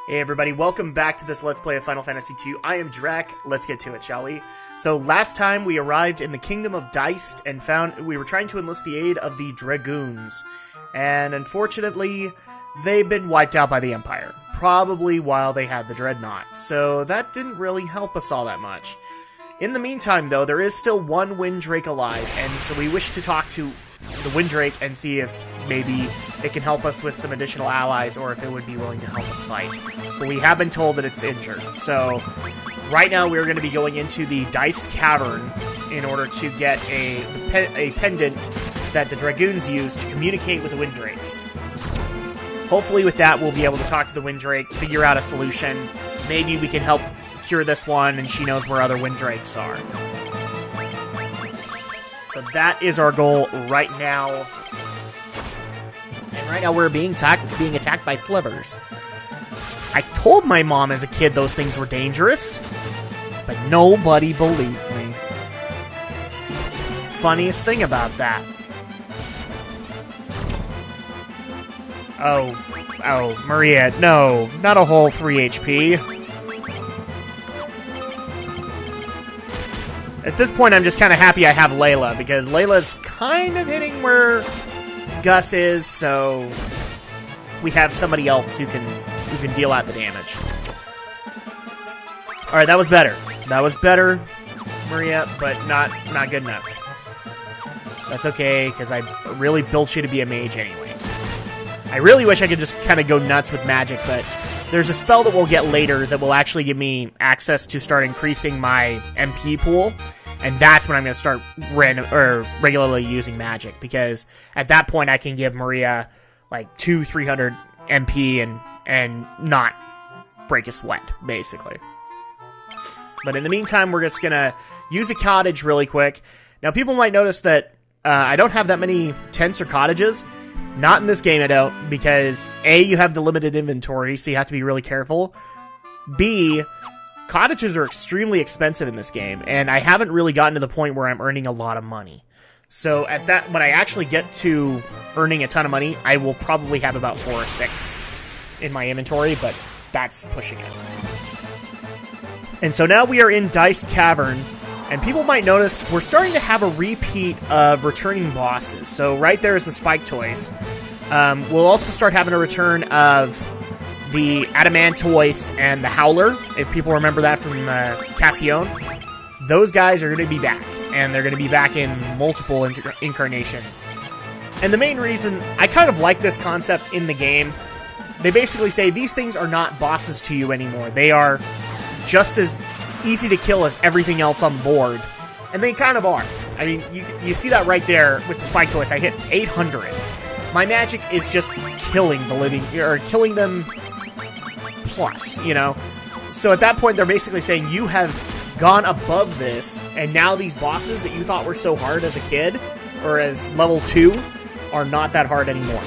Hey everybody, welcome back to this Let's Play of Final Fantasy II. I am Drak. Let's get to it, shall we? So last time we arrived in the Kingdom of Deist and found we were trying to enlist the aid of the Dragoons. And unfortunately, they've been wiped out by the Empire. Probably while they had the Dreadnought. So that didn't really help us all that much. In the meantime, though, there is still one Windrake alive, and so we wish to talk to the Windrake and see if maybe it can help us with some additional allies, or if it would be willing to help us fight. But we have been told that it's injured, so right now we're going to be going into the Deist Cavern in order to get a pendant that the Dragoons use to communicate with the Windrakes. Hopefully with that we'll be able to talk to the Windrake, figure out a solution. Maybe we can help cure this one and she knows where other Windrakes are. So that is our goal right now. And right now we're being attacked by slivers. I told my mom as a kid those things were dangerous, but nobody believed me. Funniest thing about that. Oh, Maria, no, not a whole 3 HP. At this point, I'm just kind of happy I have Layla, because Layla's kind of hitting where Gus is, so we have somebody else who can deal out the damage. Alright, that was better. That was better, Maria, but not good enough. That's okay, because I really built you to be a mage anyway. I really wish I could just kind of go nuts with magic, but there's a spell that we'll get later that will actually give me access to start increasing my MP pool, and that's when I'm going to start regularly using magic, because at that point I can give Maria like 200-300 MP and not break a sweat, basically. But in the meantime, we're just going to use a cottage really quick. Now, people might notice that I don't have that many tents or cottages. Not in this game, I don't, because A, you have the limited inventory, so you have to be really careful. B, cottages are extremely expensive in this game, and I haven't really gotten to the point where I'm earning a lot of money. So when I actually get to earning a ton of money, I will probably have about 4 or 6 in my inventory, but that's pushing it. And so now we are in Deist Cavern, and people might notice we're starting to have a repeat of returning bosses. So right there is the Spike Toys. We'll also start having a return of the Adamantoise and the Howler, if people remember that from Cassione. Those guys are going to be back, and they're going to be back in multiple incarnations. And the main reason I kind of like this concept in the game, they basically say these things are not bosses to you anymore. They are just as easy to kill as everything else on the board, and they kind of are. I mean, you see that right there with the Spike Toys. I hit 800. My magic is just killing the living, or killing them plus, you know? So at that point, they're basically saying you have gone above this, and now these bosses that you thought were so hard as a kid, or as level 2, are not that hard anymore.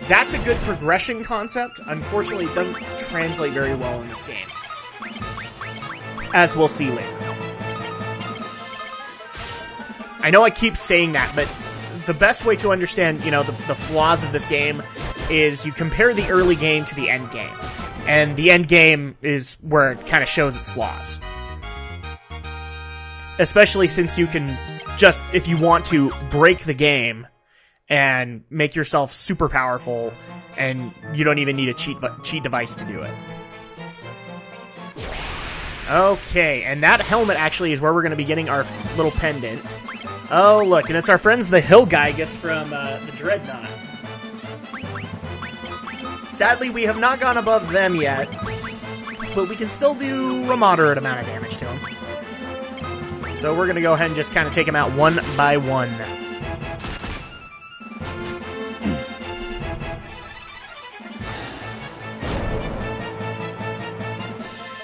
That's a good progression concept. Unfortunately, it doesn't translate very well in this game, as we'll see later. I know I keep saying that, but the best way to understand, you know, the flaws of this game is you compare the early game to the end game. And the end game is where it kind of shows its flaws. Especially since you can just, if you want to, break the game and make yourself super powerful, and you don't even need a cheat device to do it. Okay, and that helmet actually is where we're going to be getting our little pendant. Oh, look, and it's our friends the Hillgeigus from the Dreadnought. Sadly, we have not gone above them yet, but we can still do a moderate amount of damage to them. So we're going to go ahead and just kind of take them out one by one.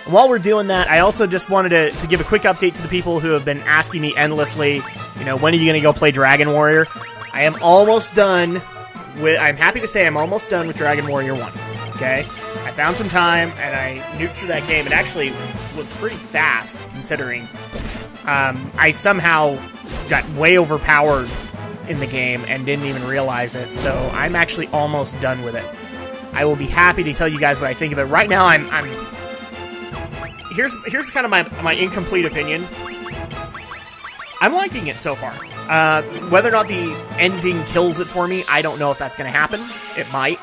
While we're doing that, I also just wanted to give a quick update to the people who have been asking me endlessly, you know, when are you going to go play Dragon Warrior? I am almost done with, I'm happy to say I'm almost done with Dragon Warrior 1, okay? I found some time, and I nuked through that game. It actually was pretty fast, considering I somehow got way overpowered in the game and didn't even realize it, so I'm actually almost done with it. I will be happy to tell you guys what I think of it. Right now, here's kind of my incomplete opinion. I'm liking it so far. Whether or not the ending kills it for me, I don't know if that's going to happen. It might.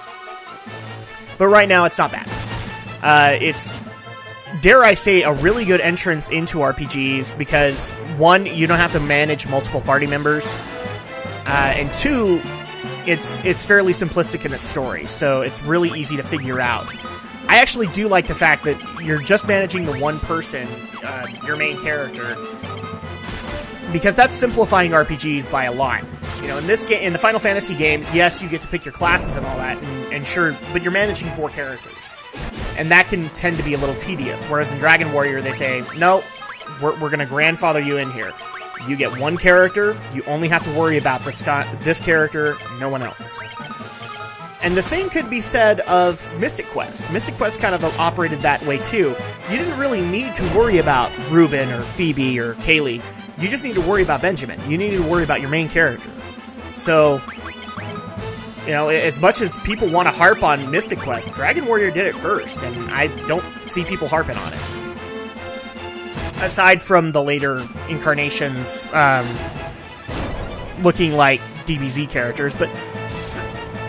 But right now, it's not bad. It's, dare I say, a really good entrance into RPGs because, one, you don't have to manage multiple party members, and two, it's fairly simplistic in its story, so it's really easy to figure out. I actually do like the fact that you're just managing the one person, your main character, because that's simplifying RPGs by a lot. You know, in this game, in the Final Fantasy games, yes, you get to pick your classes and all that, and sure, but you're managing 4 characters, and that can tend to be a little tedious. Whereas in Dragon Warrior, they say, no, we're going to grandfather you in here. You get one character, you only have to worry about this character, no one else. And the same could be said of Mystic Quest. Mystic Quest kind of operated that way too. You didn't really need to worry about Ruben or Phoebe or Kaylee. You just need to worry about Benjamin. You need to worry about your main character. So, you know, as much as people want to harp on Mystic Quest, Dragon Warrior did it first, and I don't see people harping on it. Aside from the later incarnations looking like DBZ characters, but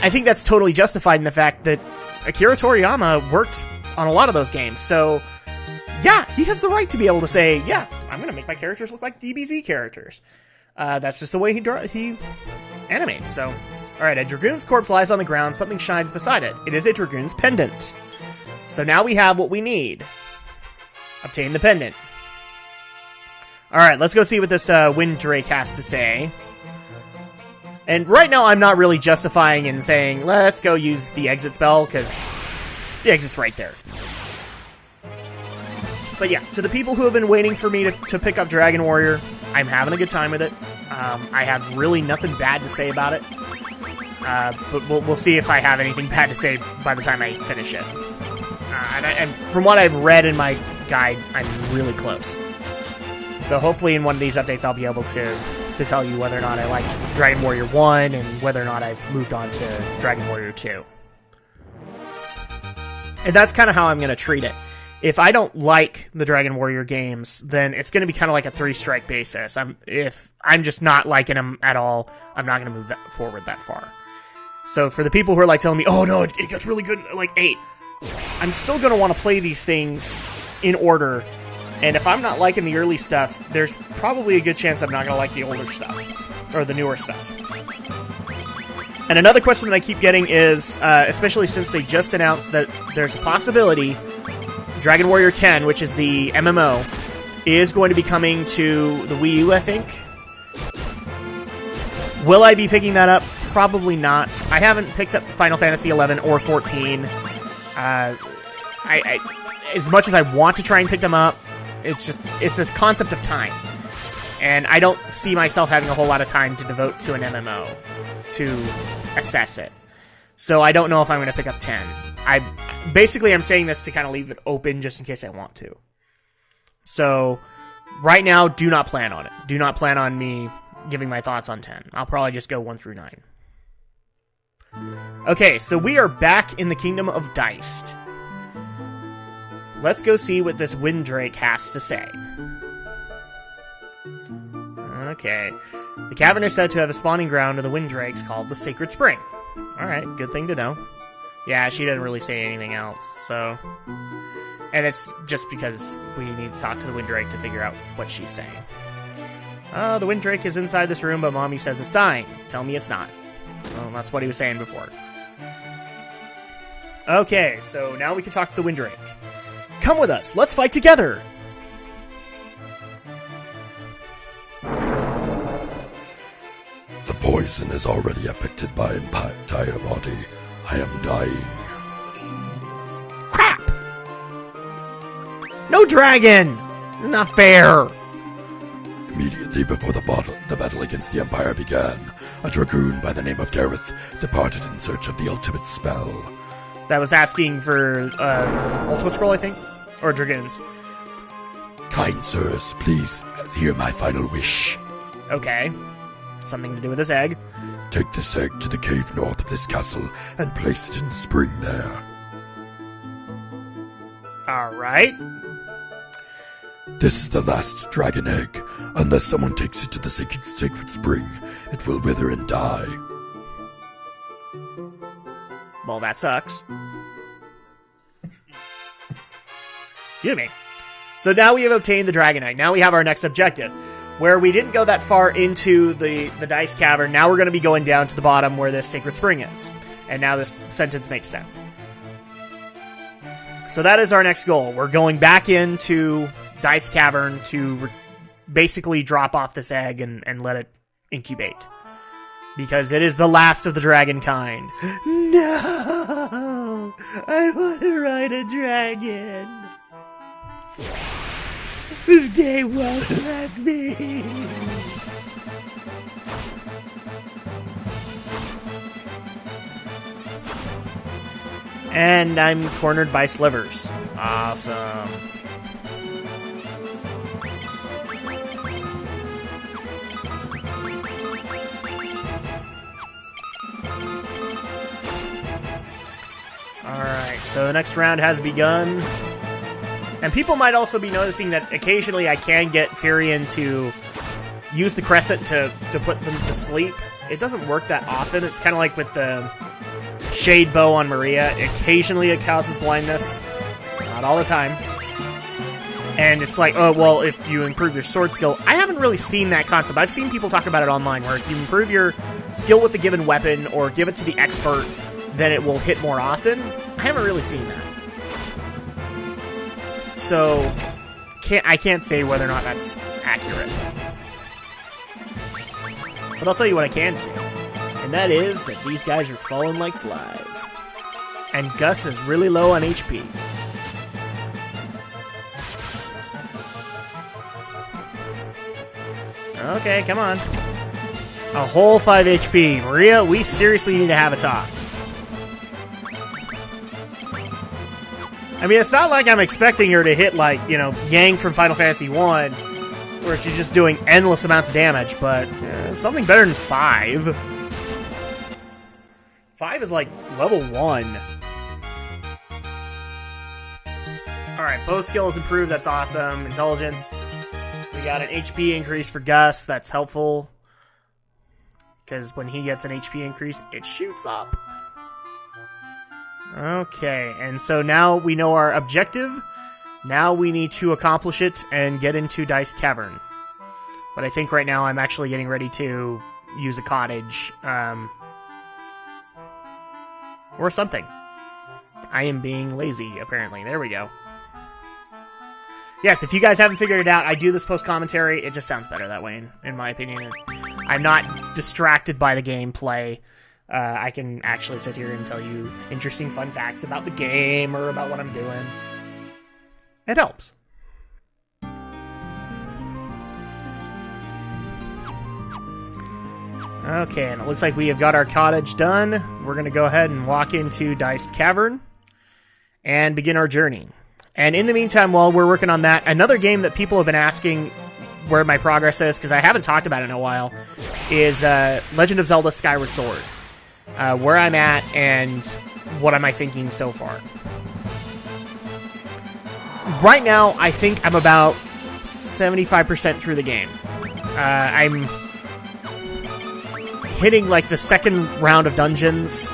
I think that's totally justified in the fact that Akira Toriyama worked on a lot of those games, so yeah, he has the right to be able to say, yeah, I'm going to make my characters look like DBZ characters. That's just the way he animates, so... Alright, a Dragoon's corpse lies on the ground, something shines beside it. It is a Dragoon's pendant. So now we have what we need. Obtain the pendant. Alright, let's go see what this Wind Drake has to say. And right now I'm not really justifying in saying, let's go use the exit spell, because the exit's right there. But yeah, to the people who have been waiting for me to pick up Dragon Warrior, I'm having a good time with it. I have really nothing bad to say about it. But we'll see if I have anything bad to say by the time I finish it. And from what I've read in my guide, I'm really close. So hopefully in one of these updates I'll be able to tell you whether or not I liked Dragon Warrior 1 and whether or not I've moved on to Dragon Warrior 2. And that's kind of how I'm going to treat it. If I don't like the Dragon Warrior games, then it's going to be kind of like a 3-strike basis. If I'm just not liking them at all, I'm not going to move forward that far. So for the people who are like telling me, oh no, it gets really good at like 8, I'm still going to want to play these things in order. And if I'm not liking the early stuff, there's probably a good chance I'm not going to like the older stuff, or the newer stuff. And another question that I keep getting is, especially since they just announced that there's a possibility Dragon Warrior 10, which is the MMO, is going to be coming to the Wii U, I think. Will I be picking that up? Probably not. I haven't picked up Final Fantasy 11 or 14. As much as I want to try and pick them up, it's a concept of time. And I don't see myself having a whole lot of time to devote to an MMO to assess it. So I don't know if I'm going to pick up 10. Basically, I'm saying this to kind of leave it open just in case I want to. So, right now, do not plan on it. Do not plan on me giving my thoughts on 10. I'll probably just go 1 through 9. Okay, so we are back in the Kingdom of Diced. Let's go see what this Wind Drake has to say. Okay. The cavern is said to have a spawning ground of the Wind Drakes called the Sacred Spring. Alright, good thing to know. Yeah, she doesn't really say anything else, so... And it's just because we need to talk to the Wind Drake to figure out what she's saying. The Wind Drake is inside this room, but Mommy says it's dying. Tell me it's not. Well, that's what he was saying before. Okay, so now we can talk to the Wind Drake. Come with us, let's fight together! The poison has already affected my entire body. I am dying. Crap! No dragon! Not fair! Immediately before the battle against the Empire began, a dragoon by the name of Gareth departed in search of the ultimate spell. That was asking for, Ultimate Scroll, I think? Or Dragoons. Kind sirs, please hear my final wish. Okay. Something to do with this egg. Take this egg to the cave north of this castle and place it in the spring there. Alright. This is the last dragon egg. Unless someone takes it to the sacred spring, it will wither and die. Well, that sucks. Excuse me. So now we have obtained the dragon egg. Now we have our next objective. Where we didn't go that far into the Dice Cavern, now we're going to be going down to the bottom where this sacred spring is. And now this sentence makes sense. So that is our next goal. We're going back into Dice Cavern to basically drop off this egg and let it incubate. Because it is the last of the dragon kind. No! I want to ride a dragon. This game won't let me. And I'm cornered by slivers. Awesome. Alright, so the next round has begun. And people might also be noticing that occasionally I can get Furion to use the crescent to put them to sleep. It doesn't work that often. It's kind of like with the Shade Bow on Maria. Occasionally it causes blindness. Not all the time. And it's like, oh, well, if you improve your sword skill... I haven't really seen that concept. I've seen people talk about it online, where if you improve your skill with the given weapon or give it to the expert, then it will hit more often. I haven't really seen that. So, I can't say whether or not that's accurate. But I'll tell you what I can say. And that is that these guys are falling like flies. And Gus is really low on HP. Okay, come on. A whole 5 HP. Maria, we seriously need to have a talk. I mean, it's not like I'm expecting her to hit, like, you know, Yang from Final Fantasy 1, where she's just doing endless amounts of damage, but something better than 5. 5 is, like, level 1. Alright, bow skill is improved, that's awesome. Intelligence. We got an HP increase for Gus, that's helpful. Because when he gets an HP increase, it shoots up. Okay, and so now we know our objective. Now we need to accomplish it and get into Dice Cavern. But I think right now I'm actually getting ready to use a cottage. Or something. I am being lazy, apparently. There we go. Yes, if you guys haven't figured it out, I do this post-commentary. It just sounds better that way, in my opinion. I'm not distracted by the gameplay. I can actually sit here and tell you interesting fun facts about the game or about what I'm doing. It helps. Okay, and it looks like we have got our cottage done. We're going to go ahead and walk into Dice Cavern and begin our journey. And in the meantime, while we're working on that, another game that people have been asking where my progress is, because I haven't talked about it in a while, is Legend of Zelda Skyward Sword. Where I'm at and what am I thinking so far. Right now, I think I'm about 75% through the game. I'm hitting like the second round of dungeons,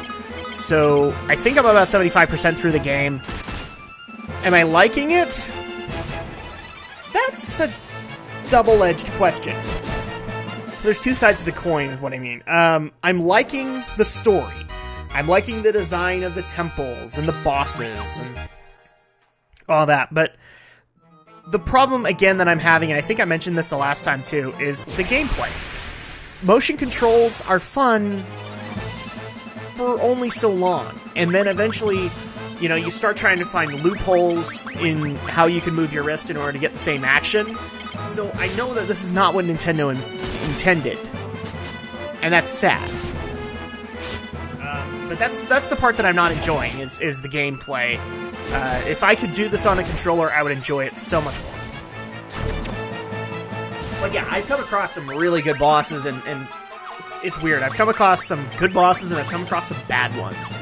so I think I'm about 75% through the game. Am I liking it? That's a double-edged question. There's two sides of the coin, is what I mean. I'm liking the story. I'm liking the design of the temples and the bosses and all that. But the problem, again, that I'm having, and I think I mentioned this the last time too, is the gameplay. Motion controls are fun for only so long. And then eventually, you know, you start trying to find loopholes in how you can move your wrist in order to get the same action. So I know that this is not what Nintendo intended, and that's sad. But that's the part that I'm not enjoying is the gameplay. If I could do this on the controller, I would enjoy it so much more. But yeah, I've come across some really good bosses, and it's weird. I've come across some good bosses, and I've come across some bad ones.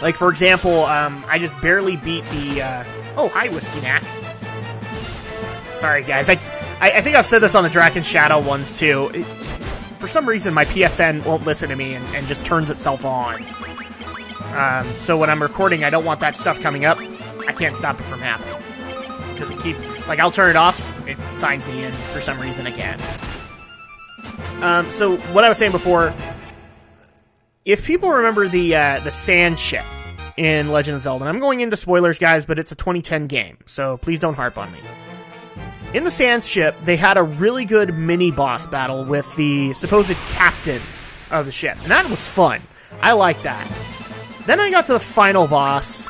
Like, for example, I just barely beat the... Oh, hi, Whiskey Knack. Sorry, guys. I think I've said this on the Drak and Shadow ones, too. For some reason, my PSN won't listen to me and just turns itself on. So when I'm recording, I don't want that stuff coming up. I can't stop it from happening. Because it keeps... Like, I'll turn it off, it signs me in for some reason again. So, what I was saying before... If people remember the sand ship in Legend of Zelda, and I'm going into spoilers, guys, but it's a 2010 game, so please don't harp on me. In the sand ship, they had a really good mini-boss battle with the supposed captain of the ship, and that was fun. I liked that. Then I got to the final boss,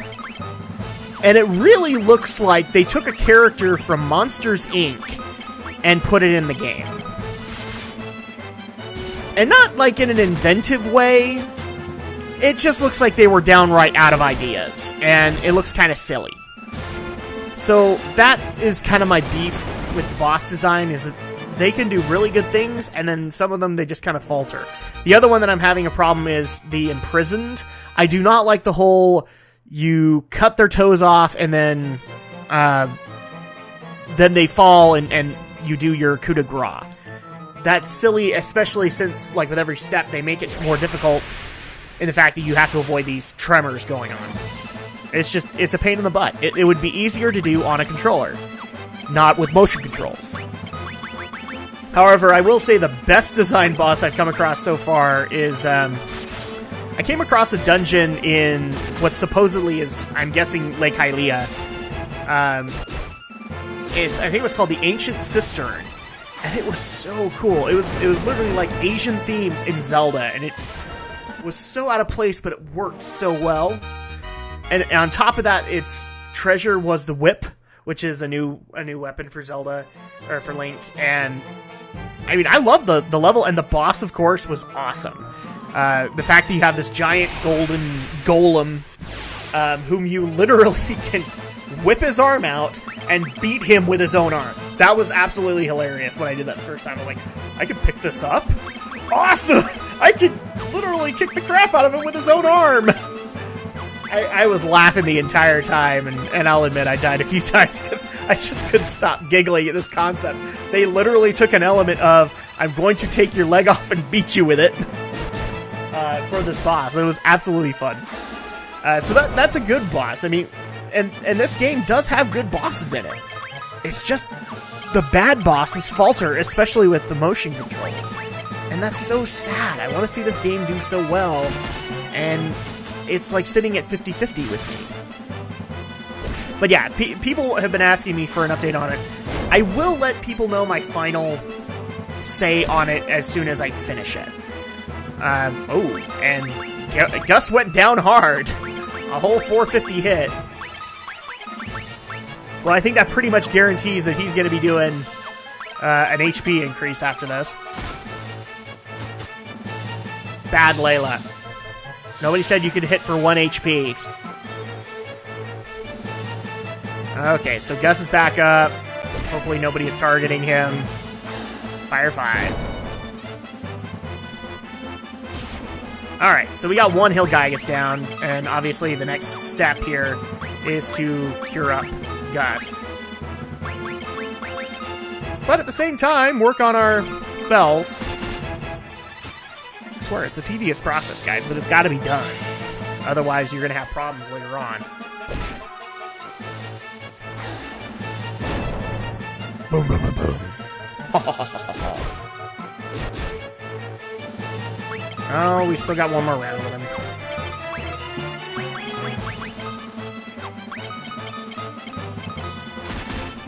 and it really looks like they took a character from Monsters, Inc. and put it in the game. And not, like, in an inventive way. It just looks like they were downright out of ideas. And it looks kind of silly. So, that is kind of my beef with the boss design, is that they can do really good things, and then some of them, they just kind of falter. The other one that I'm having a problem is the Imprisoned. I do not like the whole, you cut their toes off, and then they fall, and you do your coup de grace. That's silly, especially since, like, with every step, they make it more difficult in the fact that you have to avoid these tremors going on. It's a pain in the butt. It would be easier to do on a controller, not with motion controls. However, I will say the best designed boss I've come across so far is, I came across a dungeon in what supposedly is, I'm guessing, Lake Hylia. I think it was called the Ancient Cistern. And it was so cool. It was literally like Asian themes in Zelda, and it was so out of place, but it worked so well. And on top of that, its treasure was the whip, which is a new weapon for Zelda, or for Link. And I mean, I love the level, and the boss, of course, was awesome. The fact that you have this giant golden golem, whom you literally can whip his arm out and beat him with his own arm. That was absolutely hilarious when I did that the first time. I'm like, I can pick this up? Awesome! I can literally kick the crap out of him with his own arm! I was laughing the entire time, and I'll admit I died a few times because I just couldn't stop giggling at this concept. They literally took an element of, I'm going to take your leg off and beat you with it, for this boss. It was absolutely fun. So that's a good boss. I mean, and this game does have good bosses in it. It's just the bad bosses falter, especially with the motion controls. And that's so sad. I want to see this game do so well, and it's like sitting at 50-50 with me. But yeah, people have been asking me for an update on it. I will let people know my final say on it as soon as I finish it. Oh, and Gus went down hard. A whole 450 hit. Well, I think that pretty much guarantees that he's going to be doing an HP increase after this. Bad Layla. Nobody said you could hit for 1 HP. Okay, so Gus is back up. Hopefully nobody is targeting him. Fire 5. Alright, so we got one Hill Gygus down, and obviously the next step here is to cure up Gus. But at the same time, work on our spells. I swear, it's a tedious process, guys, but it's got to be done. Otherwise, you're going to have problems later on. Boom, boom, boom, boom. Oh, we still got one more round with him.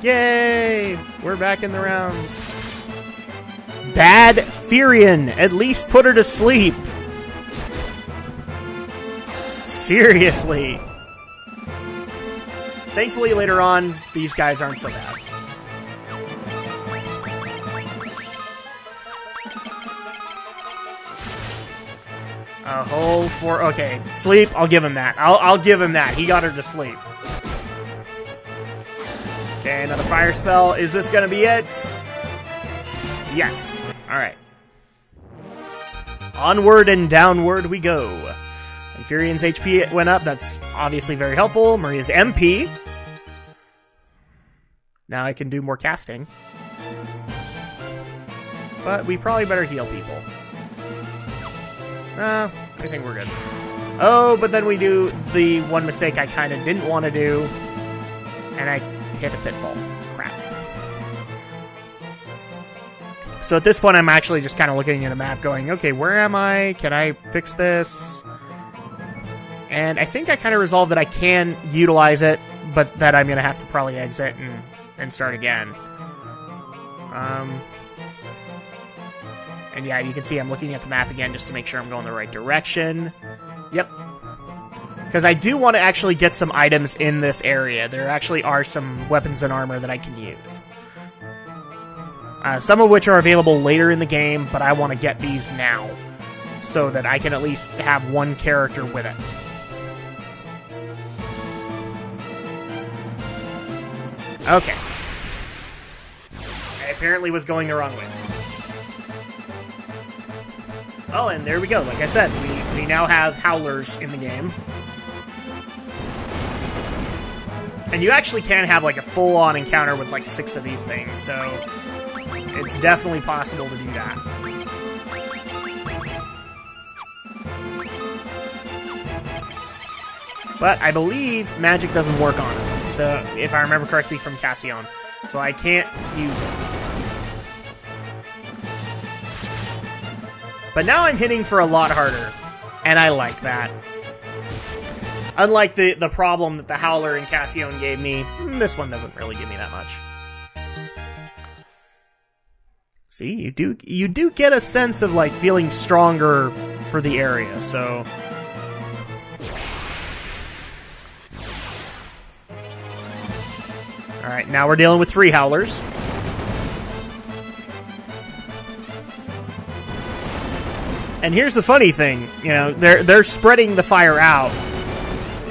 Yay! We're back in the rounds. Bad Furion! At least put her to sleep! Seriously! Thankfully, later on, these guys aren't so bad. A whole 4... Okay, sleep, I'll give him that. I'll give him that. He got her to sleep. Okay, another fire spell. Is this gonna be it? Yes. Alright. onward and downward we go. And Furion's HP went up. That's obviously very helpful. Maria's MP. Now I can do more casting. But we probably better heal people. I think we're good. Oh, but then we do the one mistake I kind of didn't want to do. And I hit a pitfall. Crap. So at this point, I'm actually just kind of looking at a map going, okay, where am I? Can I fix this? And I think I kind of resolved that I can utilize it, but that I'm going to have to probably exit and start again. And yeah, you can see I'm looking at the map again just to make sure I'm going the right direction. Yep. Because I do want to actually get some items in this area. There actually are some weapons and armor that I can use. Some of which are available later in the game, but I want to get these now. So that I can at least have one character with it. Okay. I apparently was going the wrong way. Oh, and there we go. Like I said, we now have howlers in the game. And you actually can have like a full-on encounter with like 6 of these things, so it's definitely possible to do that. But I believe magic doesn't work on it, so if I remember correctly from Cassian, so I can't use it. But now I'm hitting for a lot harder, and I like that. Unlike the problem that the Howler and Cassian gave me, this one doesn't really give me that much. See, you do get a sense of like feeling stronger for the area, so. Alright, now we're dealing with 3 Howlers. And here's the funny thing, you know, they're spreading the fire out.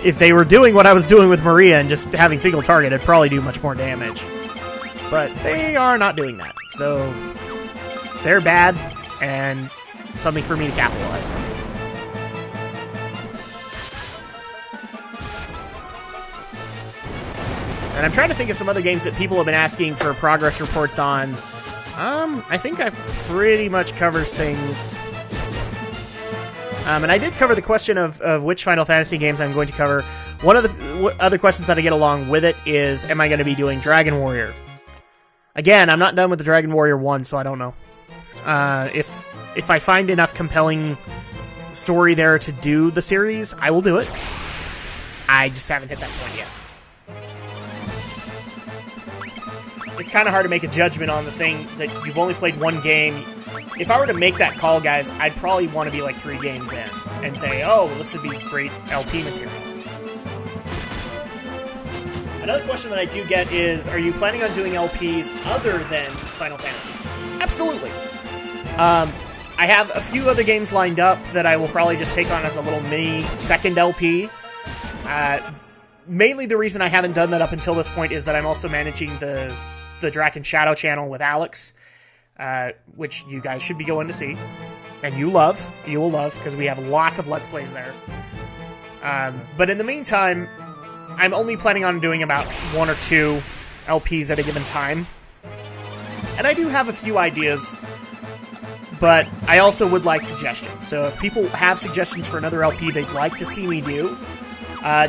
If they were doing what I was doing with Maria and just having single target, it'd probably do much more damage. But they are not doing that, so they're bad, and something for me to capitalize on. And I'm trying to think of some other games that people have been asking for progress reports on. I think I pretty much covers things. And I did cover the question of which Final Fantasy games I'm going to cover. One of the other questions that I get along with it is, am I going to be doing Dragon Warrior? Again, I'm not done with the Dragon Warrior 1, so I don't know. If I find enough compelling story there to do the series, I will do it. I just haven't hit that point yet. It's kind of hard to make a judgment on the thing that you've only played one game. If I were to make that call, guys, I'd probably want to be like 3 games in and say, oh, well, this would be great LP material. Another question that I do get is, are you planning on doing LPs other than Final Fantasy? Absolutely. I have a few other games lined up that I will probably just take on as a little mini second LP. Mainly the reason I haven't done that up until this point is that I'm also managing the Drak and Shadow channel with Alex. Which you guys should be going to see, and you will love, because we have lots of Let's Plays there. But in the meantime, I'm only planning on doing about 1 or 2 LPs at a given time. And I do have a few ideas, but I also would like suggestions. So if people have suggestions for another LP they'd like to see me do,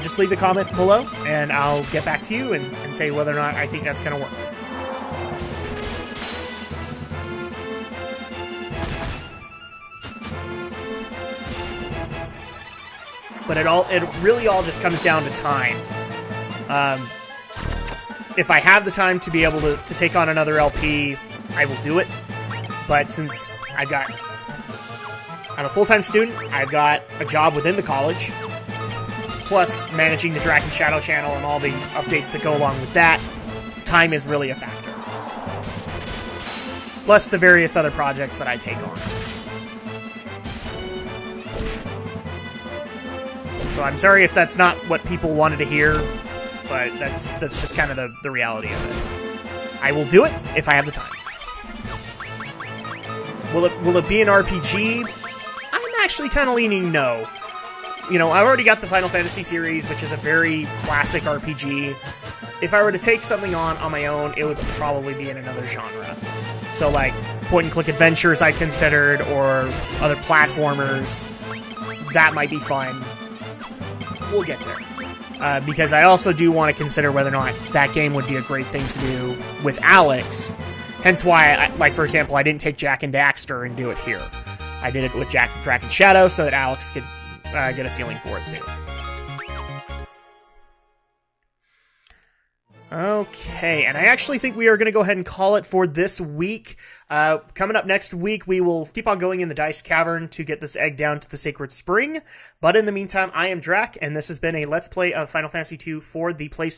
just leave a comment below, and I'll get back to you and say whether or not I think that's going to work. But it really all just comes down to time. If I have the time to be able to take on another LP, I will do it. But since I'm a full-time student, I've got a job within the college, plus managing the Drak and Shadow channel and all the updates that go along with that, time is really a factor. Plus the various other projects that I take on. So I'm sorry if that's not what people wanted to hear, but that's just kind of the reality of it. I will do it if I have the time. Will it be an RPG? actually kind of leaning no. You know, I already got the Final Fantasy series, which is a very classic RPG. If I were to take something on my own, it would probably be in another genre. So, like, point-and-click adventures I considered, or other platformers. That might be fun. We'll get there. Because I also do want to consider whether or not that game would be a great thing to do with Alex. Hence why, like, for example, I didn't take Jak and Daxter and do it here. I did it with Drak and Shadow so that Alex could get a feeling for it, too. Okay, and I actually think we are going to go ahead and call it for this week. Coming up next week, we will keep on going in the Dice Cavern to get this egg down to the Sacred Spring. But in the meantime, I am Drak, and this has been a Let's Play of Final Fantasy II for the PlayStation.